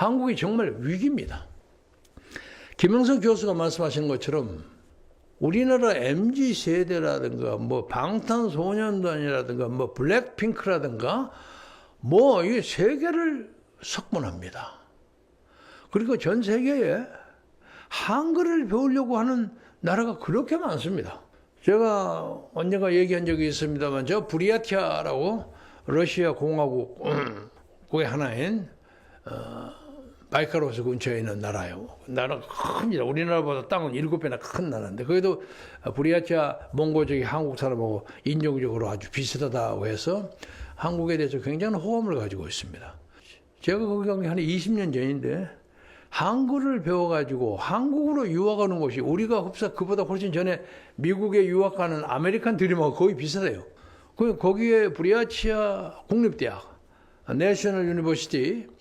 한국이 정말 위기입니다. 김영석 교수가 말씀하시는 것처럼 우리나라 MZ세대라든가 뭐 방탄소년단이라든가 뭐 블랙핑크라든가 뭐 이 세계를 석권합니다. 그리고 전 세계에 한글을 배우려고 하는 나라가 그렇게 많습니다. 제가 언젠가 얘기한 적이 있습니다만 저 부리아티아라고 러시아 공화국의 하나인 바이카로스 근처에 있는 나라예요. 나라가 큽니다. 우리나라보다 땅은 7배나 큰 나라인데 거기도 부리아티아 몽고족이 한국 사람하고 인종적으로 아주 비슷하다고 해서 한국에 대해서 굉장한 호감을 가지고 있습니다. 제가 거기 간 게 한 20년 전인데 한글을 배워가지고 한국으로 유학하는 것이 우리가 그보다 훨씬 전에 미국에 유학하는 아메리칸 드림하고 거의 비슷해요. 거기에 브리아치아 국립대학, 내셔널 유니버시티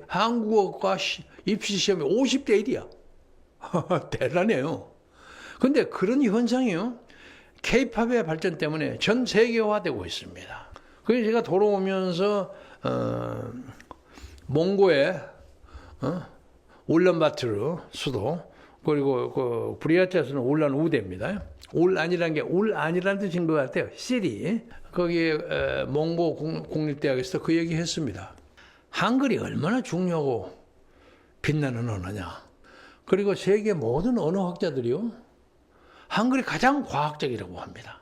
한국어과 입시 시험이 50대 1이야. 대단해요. 근데 그런 현상이요. K-팝의 발전 때문에 전 세계화되고 있습니다. 그래서 제가 돌아오면서 몽고의 울란바토르 수도 그리고 그 브리아티아스는 울란 우대입니다. 울란이라는 게 울안이라는 뜻인 것 같아요. 시리 거기에 몽고 국립대학에서 그 얘기했습니다. 한글이 얼마나 중요하고 빛나는 언어냐. 그리고 세계 모든 언어학자들이요 한글이 가장 과학적이라고 합니다.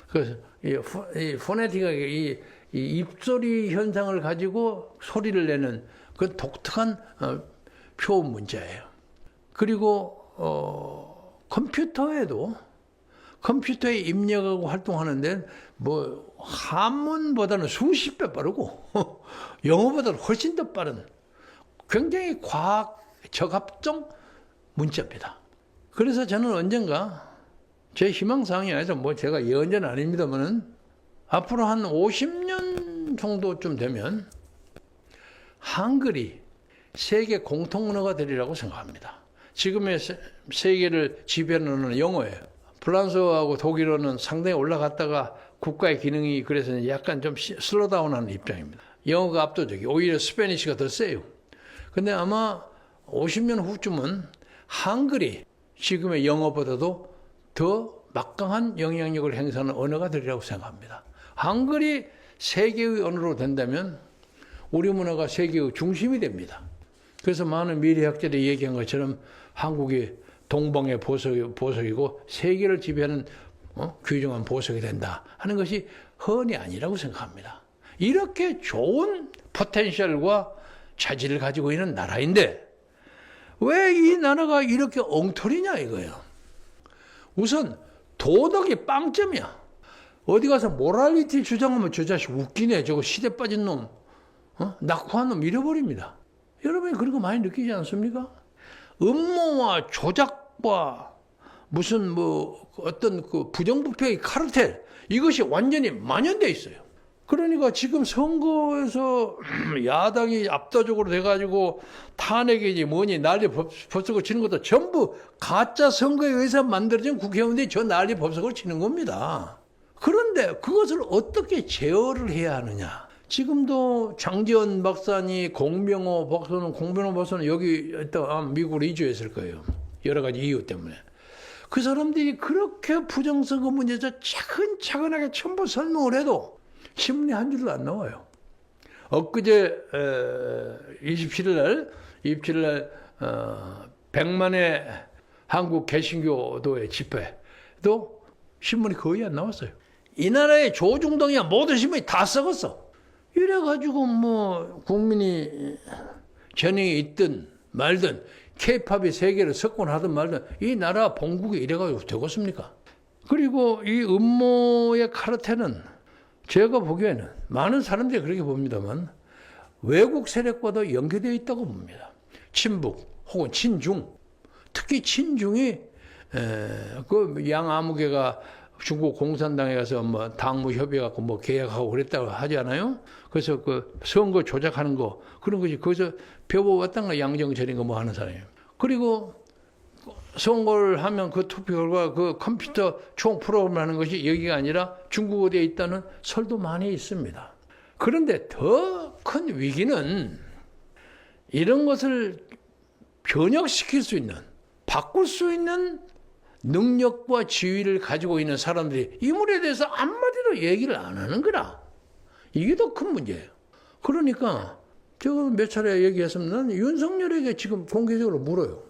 그래서 이 포네틱하게 이 입소리 현상을 가지고 소리를 내는 그 독특한 표현 문자예요. 그리고 컴퓨터에도 컴퓨터에 입력하고 활동하는데 뭐 한문보다는 수십 배 빠르고 영어보다는 훨씬 더 빠른 굉장히 과학 적합성 문자입니다. 그래서 저는 언젠가 제 희망사항이 아니라 뭐 제가 예언자는 아닙니다만은 앞으로 한 50년 정도쯤 되면 한글이 세계 공통 언어가 되리라고 생각합니다. 지금의 세계를 지배하는 언어는 영어예요. 프랑스어하고 독일어는 상당히 올라갔다가 국가의 기능이 그래서 약간 좀 슬로다운하는 입장입니다. 영어가 압도적이에요. 오히려 스페니쉬가 더 세요. 근데 아마 50년 후쯤은 한글이 지금의 영어보다도 더 막강한 영향력을 행사하는 언어가 되리라고 생각합니다. 한글이 세계의 언어로 된다면 우리 문화가 세계의 중심이 됩니다. 그래서 많은 미래학자들이 얘기한 것처럼 한국이 동방의 보석이고 세계를 지배하는 귀중한 보석이 된다 하는 것이 헌이 아니라고 생각합니다. 이렇게 좋은 포텐셜과 차질을 가지고 있는 나라인데 왜 이 나라가 이렇게 엉터리냐 이거예요. 우선 도덕이 빵점이야. 어디 가서 모랄리티 주장하면 저 자식 웃기네. 저거 시대 빠진 놈. 낙후한 놈 잃어버립니다. 여러분이 그런 거 많이 느끼지 않습니까? 음모와 조작과 무슨 뭐 어떤 그 부정부패의 카르텔 이것이 완전히 만연돼 있어요. 그러니까 지금 선거에서 야당이 압도적으로 돼가지고 탄핵이지 뭐니 난리 법석을 치는 것도 전부 가짜 선거에 의해서 만들어진 국회의원들이 저 난리 법석을 치는 겁니다. 그런데 그것을 어떻게 제어를 해야 하느냐. 지금도 장지원 박사니 공병호 박사는 여기 미국으로 이주했을 거예요. 여러 가지 이유 때문에. 그 사람들이 그렇게 부정선거 문제에서 차근차근하게 전부 설명을 해도 신문에 한 줄도 안 나와요. 엊그제 27일 날 100만의 한국 개신교도의 집회도 신문이 거의 안 나왔어요. 이 나라의 조중동이야 모든 신문이 다 썩었어. 이래가지고 뭐 국민이 전행이 있든 말든 K-팝이 세계를 석권하든 말든 이 나라 본국이 이래가지고 되겠습니까? 그리고 이 음모의 카르텔은 제가 보기에는 많은 사람들이 그렇게 봅니다만 외국 세력과도 연계되어 있다고 봅니다. 친북 혹은 친중, 특히 친중이 그 양아무개가 중국 공산당에 가서 뭐 당무 협의해갖고 뭐 계약하고 그랬다고 하지 않아요? 그래서 그 선거 조작하는 거 그런 것이 거기서 배워왔던 거 양정철인 거 뭐 하는 사람이에요. 그리고 선거를 하면 그 투표 결과 그 컴퓨터 총 프로그램 하는 것이 여기가 아니라 중국 어디에 있다는 설도 많이 있습니다. 그런데 더 큰 위기는 이런 것을 변혁시킬 수 있는, 바꿀 수 있는 능력과 지위를 가지고 있는 사람들이 이 문제에 대해서 한마디로 얘기를 안 하는 거라. 이게 더 큰 문제예요. 그러니까 제가 몇 차례 얘기했으면 윤석열에게 지금 공개적으로 물어요.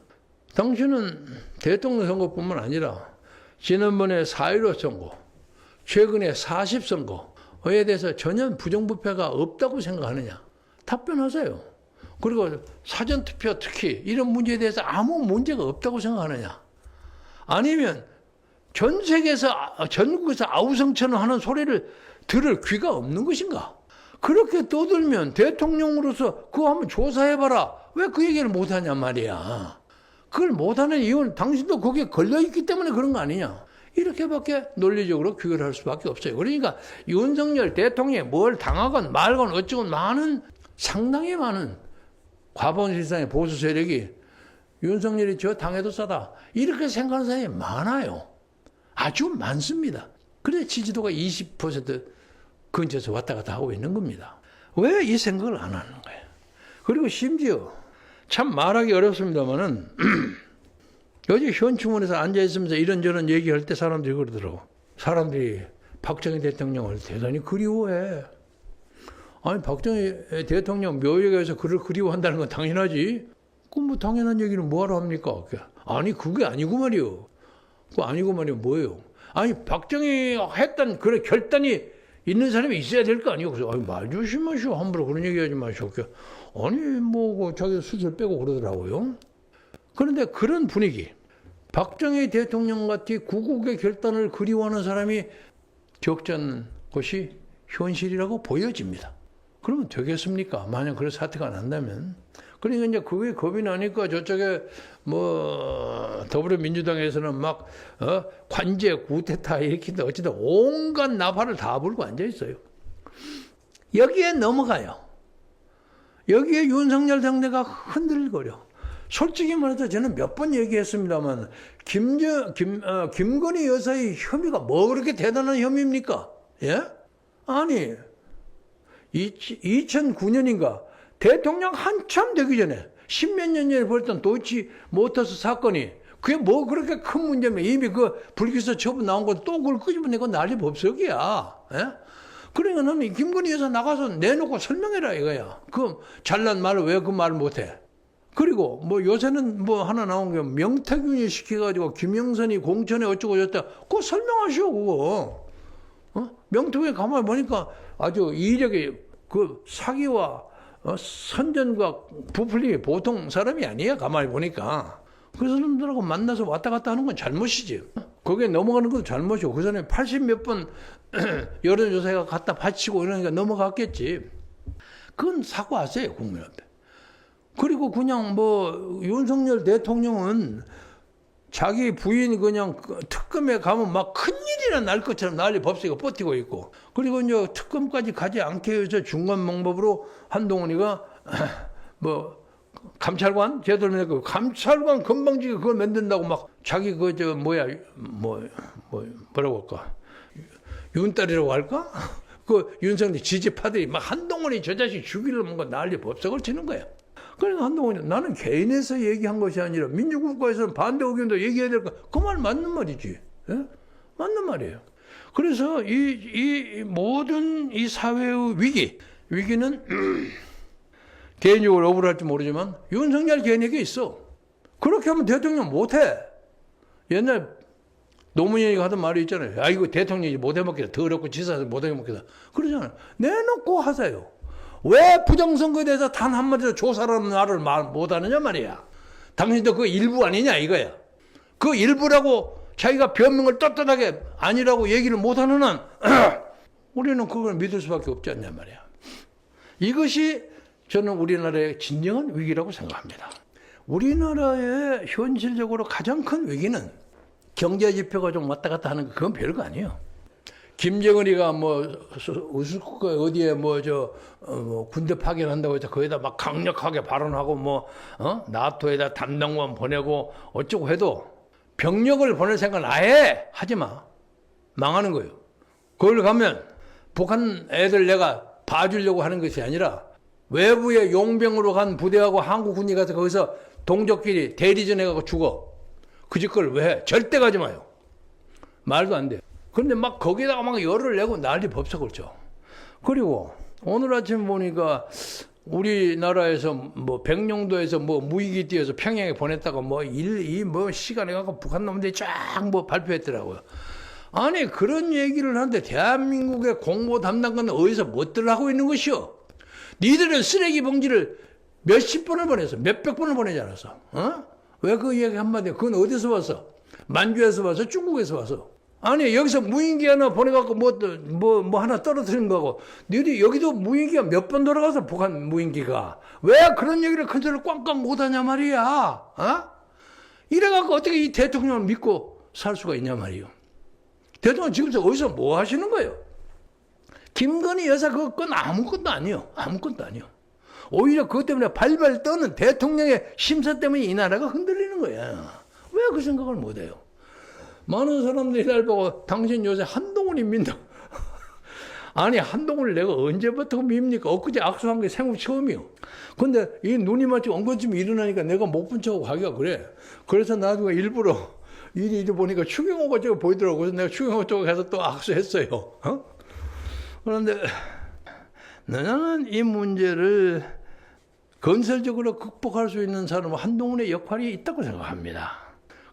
당신은 대통령 선거뿐만 아니라 지난번에 4.15 선거, 최근에 40 선거에 대해서 전혀 부정부패가 없다고 생각하느냐? 답변하세요. 그리고 사전투표 특히 이런 문제에 대해서 아무 문제가 없다고 생각하느냐? 아니면 전 세계에서, 전국에서 아우성처럼 하는 소리를 들을 귀가 없는 것인가? 그렇게 떠들면 대통령으로서 그거 한번 조사해봐라. 왜 그 얘기를 못하냐 말이야. 그걸 못하는 이유는 당신도 거기에 걸려있기 때문에 그런 거 아니냐. 이렇게밖에 논리적으로 규율할 수밖에 없어요. 그러니까 윤석열 대통령이 뭘 당하건 말건 어쩌건 상당히 많은 과반실상의 보수 세력이 윤석열이 저 당해도 싸다. 이렇게 생각하는 사람이 많아요. 아주 많습니다. 그래 지지도가 20% 근처에서 왔다 갔다 하고 있는 겁니다. 왜 이 생각을 안 하는 거예요? 그리고 심지어 참 말하기 어렵습니다만은 요즘 현충원에서 앉아있으면서 이런저런 얘기할 때 사람들이 그러더라고. 사람들이 박정희 대통령을 대단히 그리워해. 아니 박정희 대통령 묘역에 가서 그를 그리워한다는 건 당연하지. 그 뭐 당연한 얘기는 뭐하러 합니까? 아니 그게 아니고 말이요. 그거 아니고 말이요 뭐예요? 아니 박정희 했던 그런 결단이 있는 사람이 있어야 될 거 아니에요. 그래서 아니 말 조심하시오. 함부로 그런 얘기하지 마시오. 아니 뭐 자기 수술 빼고 그러더라고요. 그런데 그런 분위기, 박정희 대통령 같이 구국의 결단을 그리워하는 사람이 적지 않은 것이 현실이라고 보여집니다. 그러면 되겠습니까? 만약 그런 사태가 난다면. 그러니까 이제 그게 겁이 나니까 저쪽에 뭐 더불어민주당에서는 막 관제 구테타 일으킨다 어찌다 온갖 나팔을 다 불고 앉아 있어요. 여기에 넘어가요. 여기에 윤석열 당대가 흔들거려. 솔직히 말해서 저는 몇 번 얘기했습니다만 김건희 여사의 혐의가 뭐 그렇게 대단한 혐의입니까? 예? 아니 2009년인가 대통령 한참 되기 전에 십몇 년 전에 벌었던 도이치모터스 사건이 그게 뭐 그렇게 큰 문제면 이미 그 불기소 처분 나온 거 또 그걸 끄집어내고 난리 법석이야. 예? 그러니까 너는 김건희 여사 나가서 내놓고 설명해라 이거야. 그 잘난 말을 왜 그 말을 못해? 그리고 뭐 요새는 뭐 하나 나온 게 명태균이 시켜가지고 김영선이 공천에 어쩌고 저쩌고 그거 설명하시오 그거. 명태균이 가만히 보니까 아주 이력이 그 사기와 선전과 부풀림이 보통 사람이 아니야 가만히 보니까. 그 사람들하고 만나서 왔다 갔다 하는 건 잘못이지. 거기에 넘어가는 것도 잘못이고 그 사람이 80몇 번 여론조사가 갖다 바치고 이러니까 넘어갔겠지. 그건 사과하세요 국민한테. 그리고 그냥 뭐 윤석열 대통령은 자기 부인이 그냥 특검에 가면 막 큰일이나 날 것처럼 난리 법석이 버티고 있고 그리고 이제 특검까지 가지 않게 해서 중간 방법으로 한동훈이가 뭐 감찰관 제도를 내고 감찰관 건방지게 그걸 만든다고 막 자기 뭐라고 할까 윤딸이라고 할까 그 윤석열 지지파들이 막 한동훈이 저 자식 죽이려고 뭔가 난리 법석을 치는 거야. 그러니까 한동훈이 나는 개인에서 얘기한 것이 아니라 민주국가에서는 반대 의견도 얘기해야 될 거. 그 말 맞는 말이지. 예? 맞는 말이에요. 그래서 이 모든 이 사회의 위기는 개인적으로 억울할지 모르지만 윤석열 개인에게 있어. 그렇게 하면 대통령 못해. 옛날 노무현이가 하던 말이 있잖아요. 아 이거 대통령이 못해먹겠다. 더럽고 지사서 못해먹겠다. 그러잖아요. 내놓고 하세요. 왜 부정선거에 대해서 단 한마디도 조사라는 말을 못하느냐 말이야. 당신도 그 일부 아니냐 이거야. 그 일부라고 자기가 변명을 떳떳하게 아니라고 얘기를 못하는 한 우리는 그걸 믿을 수밖에 없지 않냐 말이야. 이것이 저는 우리나라의 진정한 위기라고 생각합니다. 우리나라의 현실적으로 가장 큰 위기는 경제지표가 좀 왔다 갔다 하는 거 그건 별거 아니에요. 김정은이가 뭐 어디에 군대 파견한다고 해서 거기다 막 강력하게 발언하고 나토에다 담당관 보내고 어쩌고 해도 병력을 보낼 생각은 아예 하지 마. 망하는 거예요. 거기를 가면 북한 애들 내가 봐주려고 하는 것이 아니라 외부에 용병으로 간 부대하고 한국 군이 가서 거기서 동족끼리 대리전 해가지고 죽어. 그 짓걸 왜 해? 절대 가지 마요. 말도 안 돼. 그런데 막 거기다가 막 열을 내고 난리 법석을 쳐. 그리고 오늘 아침 보니까 우리나라에서 뭐 백령도에서 뭐 무기기 띄어서 평양에 보냈다가 뭐 시간에 가고 북한 놈들이 쫙 뭐 발표했더라고요. 아니 그런 얘기를 하는데 대한민국의 공보 담당관은 어디서 뭣들 하고 있는 것이요? 니들은 쓰레기 봉지를 몇십 번을 보냈어. 몇백 번을 보내지 않았어. 어? 왜 그 얘기 한마디야? 그건 어디서 왔어? 만주에서 와서 중국에서 와서. 아니 여기서 무인기 하나 보내갖고 뭐 하나 떨어뜨린 거고 너희 여기도 무인기가 몇 번 돌아가서 북한 무인기가 왜 그런 얘기를 큰 소리를 꽝꽝 못하냐 말이야. 어? 이래갖고 어떻게 이 대통령을 믿고 살 수가 있냐 말이요. 대통령 지금 어디서 뭐 하시는 거예요? 김건희 여사 그건 아무것도 아니요. 아무것도 아니요. 오히려 그것 때문에 발발 떠는 대통령의 심사 때문에 이 나라가 흔들리는 거야. 왜 그 생각을 못해요? 많은 사람들이 날 보고 당신 요새 한동훈이 믿나? 아니 한동훈을 내가 언제부터 밉니까? 엊그제 악수한 게 생후 처음이요. 근데 이 눈이 마치 엉거쯤 일어나니까 내가 못 본 척하고 가기가 그래. 그래서 나중에 일부러 일이 보니까 추경호가 저거 보이더라고. 그래서 내가 추경호 쪽에 가서 또 악수했어요. 어? 그런데 나는 이 문제를 건설적으로 극복할 수 있는 사람은 한동훈의 역할이 있다고 생각합니다.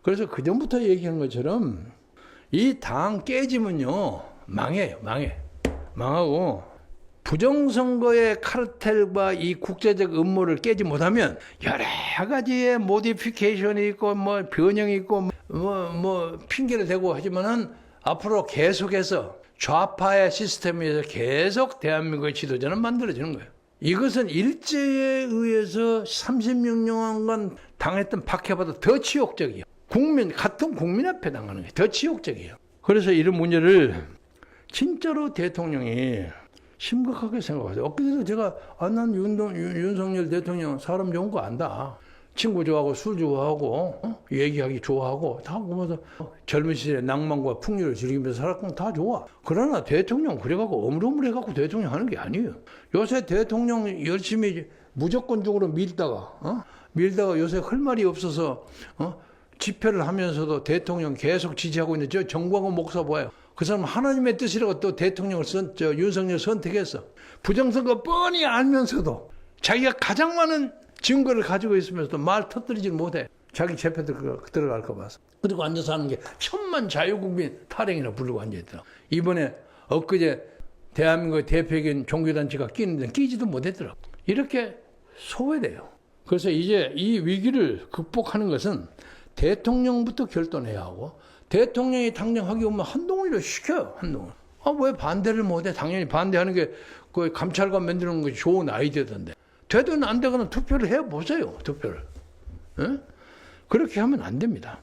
그래서 그전부터 얘기한 것처럼 이 당 깨지면요 망해요. 망하고 부정선거의 카르텔과 이 국제적 음모를 깨지 못하면 여러 가지의 모디피케이션이 있고 뭐 변형이 있고 뭐 핑계를 대고 하지만은 앞으로 계속해서 좌파의 시스템에서 계속 대한민국의 지도자는 만들어지는 거예요. 이것은 일제에 의해서 36년간 당했던 박해보다 더 치욕적이에요. 같은 국민 앞에 당하는 게 더 치욕적이에요. 그래서 이런 문제를 진짜로 대통령이 심각하게 생각하세요. 엊그제도 제가 난 윤석열 대통령 사람 좋은 거 안다. 친구 좋아하고 술 좋아하고 얘기하기 좋아하고 다 보면서 젊은 시절에 낭만과 풍류를 즐기면서 살았던 다 좋아. 그러나 대통령 그래갖고 어물어물해갖고 대통령 하는 게 아니에요. 요새 대통령 열심히 무조건적으로 밀다가 요새 할 말이 없어서 집회를 하면서도 대통령 계속 지지하고 있는 저 정광훈 목사 봐요. 그 사람 하나님의 뜻이라고 또 대통령을 윤석열 선택했어. 부정선거 뻔히 알면서도 자기가 가장 많은 증거를 가지고 있으면서도 말 터뜨리지 못해. 자기 재패 들어갈까 봐서. 그리고 앉아서 하는 게 천만 자유국민 탈행이나 부르고 앉아있더라. 이번에 엊그제 대한민국의 대표적인 종교단체가 끼는데 끼지도 못했더라. 이렇게 소외돼요. 그래서 이제 이 위기를 극복하는 것은 대통령부터 결단해야 하고 대통령이 당장 하기 오면 한동훈이를 시켜요. 한동훈. 왜 반대를 못해? 당연히 반대하는 게 그 감찰관 만드는 것이 좋은 아이디어던데. 되든 안 되거나 투표를 해보세요. 투표를. 에? 그렇게 하면 안 됩니다.